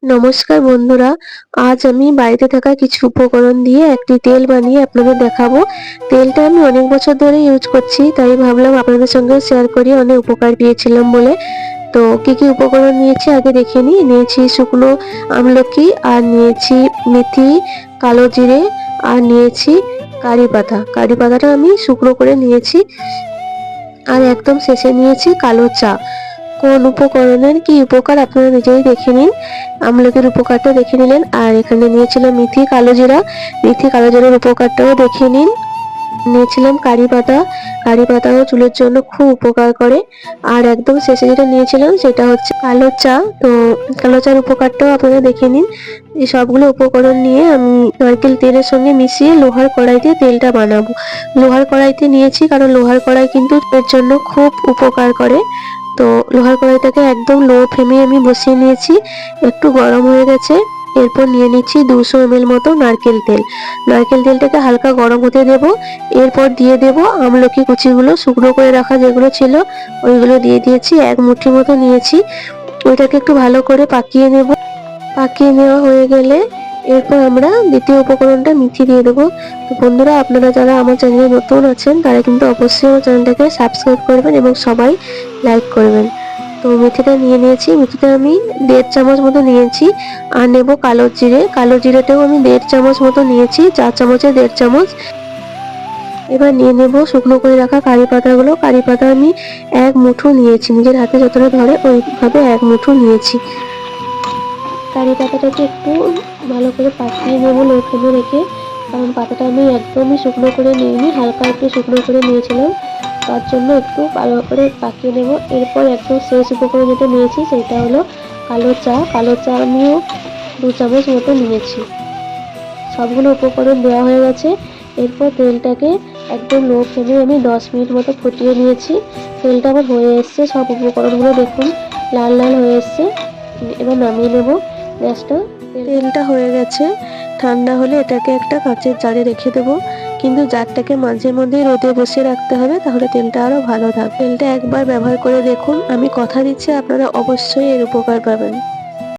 নমস্কার বন্ধুরা, আজ আমি বাড়িতে থাকা কিছু উপকরণ দিয়ে একটি তেল বানিয়ে আপনাদের দেখাবো। তেলটা আমি অনেক বছর ধরে ইউজ করছি, তাই ভাবলাম আপনাদের সঙ্গে শেয়ার করি, অনেক উপকার পেয়েছিলাম বলে। তো কি কি উপকরণ নিয়েছি আগে দেখে নিই। নিয়েছি শুকনো আমলকি, আর নিয়েছি মেথি, কালো জিরে, আর নিয়েছি কারি পাতা। কারি পাতাটা আমি শুকনো করে নিয়েছি। আর একদম শেষে নিয়েছি কালো চা। কোন উপকরণের কি উপকার আপনারা নিজেই দেখে নিন। আমলকির উপকারটা দেখে নিলেন, আর এখানে নিয়েছিলাম মেথি কালো জিরা। মেথি কালো জিরার উপকারটাও দেখে নিন। নিয়েছিলাম কারি পাতা। কারি পাতাও চুলের জন্য খুব উপকার করে। আর একদম শেষে যেটা নিয়েছিলাম সেটা হচ্ছে কালো চা। তো কালো চার উপকারটাও আপনারা দেখে নিন। এই সবগুলো উপকরণ নিয়ে আমি নারকেল তেলের সঙ্গে মিশিয়ে লোহার কড়াইতে তেলটা বানাবো। লোহার কড়াইতে নিয়েছি কারণ লোহার কড়াই কিন্তু এর জন্য খুব উপকার করে। তো লোহার কড়াইটাকে একদম লো ফ্লেমে আমি বসিয়ে নিয়েছি। একটু গরম হয়ে গেছে। এরপর নিয়ে নিচ্ছি 200 ml মতো নারকেল তেল। নারকেল তেলটাকে হালকা গরম হতে দেব। এরপর দিয়ে দেব আমলকি কুচিগুলো, শুকনো করে রাখা যেগুলো ছিল ওইগুলো দিয়ে দিয়েছি। এক মুঠি মতো নিয়েছি। ওইটাকে একটু ভালো করে পাকিয়ে নেব। পাকিয়ে নেওয়া হয়ে গেলে এরপর আমরা দ্বিতীয় উপকরণটা মেথি দিয়ে দেবো। তো বন্ধুরা, আপনারা যারা আমার চ্যানেলে নতুন আছেন তারা কিন্তু অবশ্যই আমার চ্যানেলটাকে সাবস্ক্রাইব করবেন এবং সবাই লাইক করবেন। তো মেথিটা নিয়ে নিয়েছি। মেথিটা আমি 1.5 চামচ মতো নিয়েছি। আর নেব কালো জিরে। কালো জিরেটাও আমি 1.5 চামচ মতো নিয়েছি, 4 চামচে 1.5 চামচ। এবার নিয়ে নেব শুকনো করে রাখা কারি পাতাগুলো। কারি পাতা আমি এক মুঠো নিয়েছি, নিজের হাতে যতটা ধরে ওইভাবে এক মুঠো নিয়েছি। কারি পাতাটাকে একটু ভালো করে পাকিয়ে নেব লো ফ্লেমে রেখে, কারণ পাতাটা আমি একদমই শুকনো করে নিইনি, হালকা একটু শুকনো করে নিয়েছিলাম, তার জন্য একটু ভালো করে পাকিয়ে নেব। এরপর একদম শেষ উপকরণ যেটা নিয়েছি সেটা হলো কালো চা। কালো চা আমিও 2 চামচ মতো নিয়েছি। সবগুলো উপকরণ দেওয়া হয়ে গেছে। এরপর তেলটাকে একদম লো ফ্লেমে আমি 10 মিনিট মতো ফুটিয়ে নিয়েছি। তেলটা আমার হয়ে এসছে, সব উপকরণগুলো দেখুন লাল লাল হয়ে এসছে। এবার নামিয়ে নেব গ্যাসটা। তেলটা হয়ে গেছে। ঠান্ডা হলে এটাকে একটা কাঁচের জারে রেখে দেবো, কিন্তু জারটাকে মাঝে মধ্যে রোদে বসিয়ে রাখতে হবে, তাহলে তেলটা আরো ভালো থাকবে। তেলটা একবার ব্যবহার করে দেখুন, আমি কথা দিচ্ছি আপনারা অবশ্যই এর উপকার পাবেন।